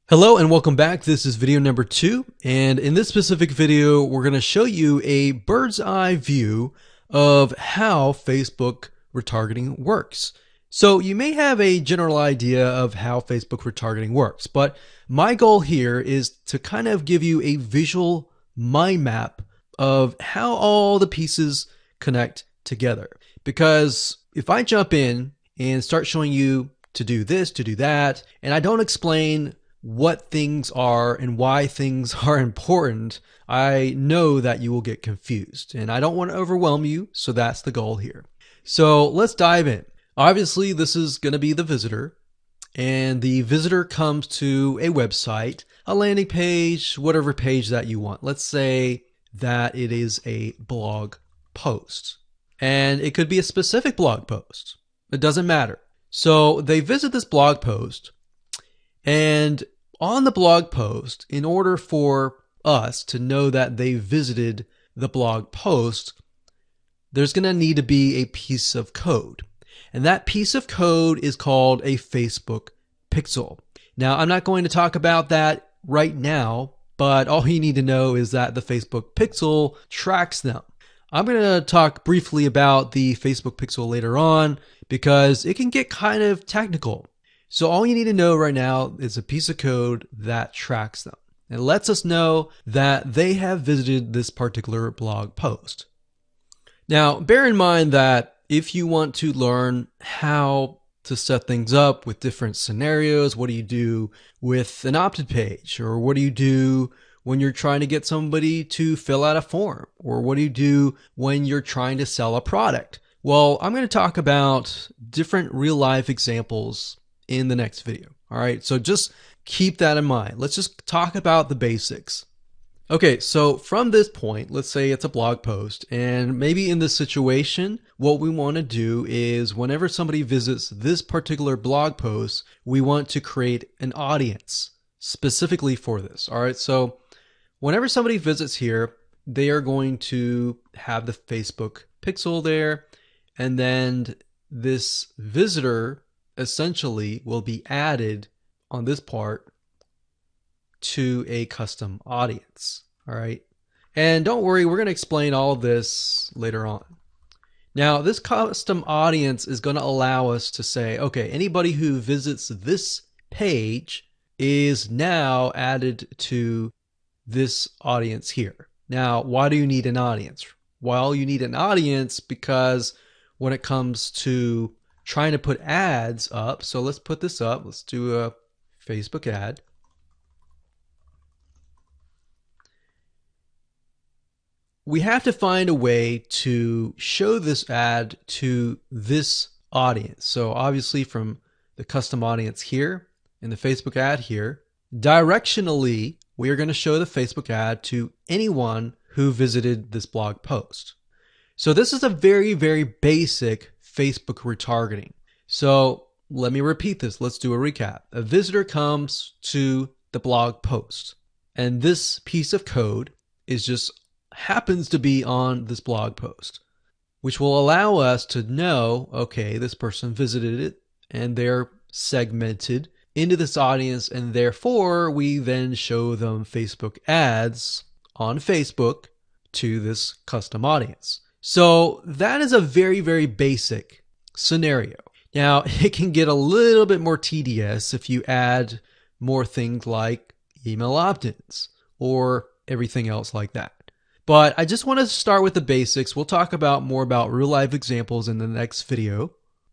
Hello and welcome back. This is video number 2, and in this specific video we're going to show you a bird's eye view of how Facebook retargeting works. So you may have a general idea of how Facebook retargeting works, but my goal here is to kind of give you a visual mind map of how all the pieces connect together. Because if I jump in and start showing you to do this, to do that, and I don't explain what things are and why things are important, I know that you will get confused, and I don't want to overwhelm you, so that's the goal here. So let's dive in. Obviously, this is going to be the visitor, and the visitor comes to a website, a landing page, whatever page that you want. Let's say that it is a blog post, and it could be a specific blog post. It doesn't matter. So they visit this blog post, and on the blog post, in order for us to know that they visited the blog post, there's going to need to be a piece of code. And that piece of code is called a Facebook pixel. Now, I'm not going to talk about that right now, but all you need to know is that the Facebook pixel tracks them. I'm going to talk briefly about the Facebook pixel later on because it can get kind of technical. So all you need to know right now is a piece of code that tracks them. It lets us know that they have visited this particular blog post. Now, bear in mind that if you want to learn how to set things up with different scenarios, what do you do with an opt-in page? Or what do you do when you're trying to get somebody to fill out a form? Or what do you do when you're trying to sell a product? Well, I'm going to talk about different real-life examples in the next video. All right, so just keep that in mind. Let's just talk about the basics. Okay, so from this point, let's say it's a blog post, and maybe in this situation, what we want to do is whenever somebody visits this particular blog post, we want to create an audience specifically for this. All right, so whenever somebody visits here, they are going to have the Facebook pixel there, and then this visitor essentially will be added on this part to a custom audience. All right. And don't worry, we're going to explain all of this later on. Now, this custom audience is going to allow us to say, okay, anybody who visits this page is now added to this audience here. Now, why do you need an audience? Well, you need an audience because when it comes to trying to put ads up, so let's put this up. Let's do a Facebook ad. We have to find a way to show this ad to this audience. So obviously from the custom audience here in the Facebook ad here, directionally, we are going to show the Facebook ad to anyone who visited this blog post. So this is a very, very basic Facebook retargeting. So let me repeat this. Let's do a recap. A visitor comes to the blog post, and this piece of code is just happens to be on this blog post, which will allow us to know, okay, this person visited it and they're segmented into this audience, and therefore we then show them Facebook ads on Facebook to this custom audience. So that is a very, very basic scenario. Now, it can get a little bit more tedious if you add more things like email opt-ins or everything else like that. But I just want to start with the basics. We'll talk about more about real life examples in the next video.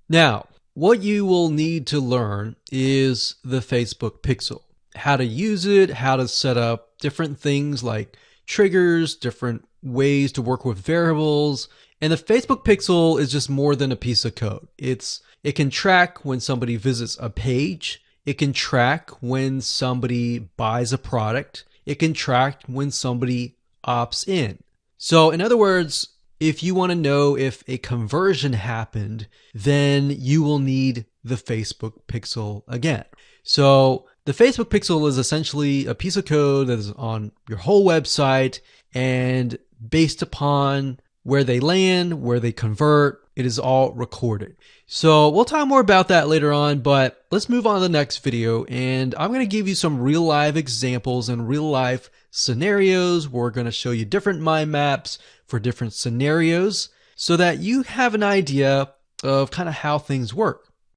Now, what you will need to learn is the Facebook pixel. How to use it, how to set up different things like triggers, different ways to work with variables. And the Facebook pixel is just more than a piece of code. It can track when somebody visits a page. It can track when somebody buys a product. It can track when somebody opts in. So in other words, if you want to know if a conversion happened, then you will need the Facebook pixel again. So the Facebook pixel is essentially a piece of code that is on your whole website, and based upon where they land, where they convert, it is all recorded. So we'll talk more about that later on, but let's move on to the next video, and I'm going to give you some real life examples and real life scenarios. We're going to show you different mind maps for different scenarios so that you have an idea of kind of how things work.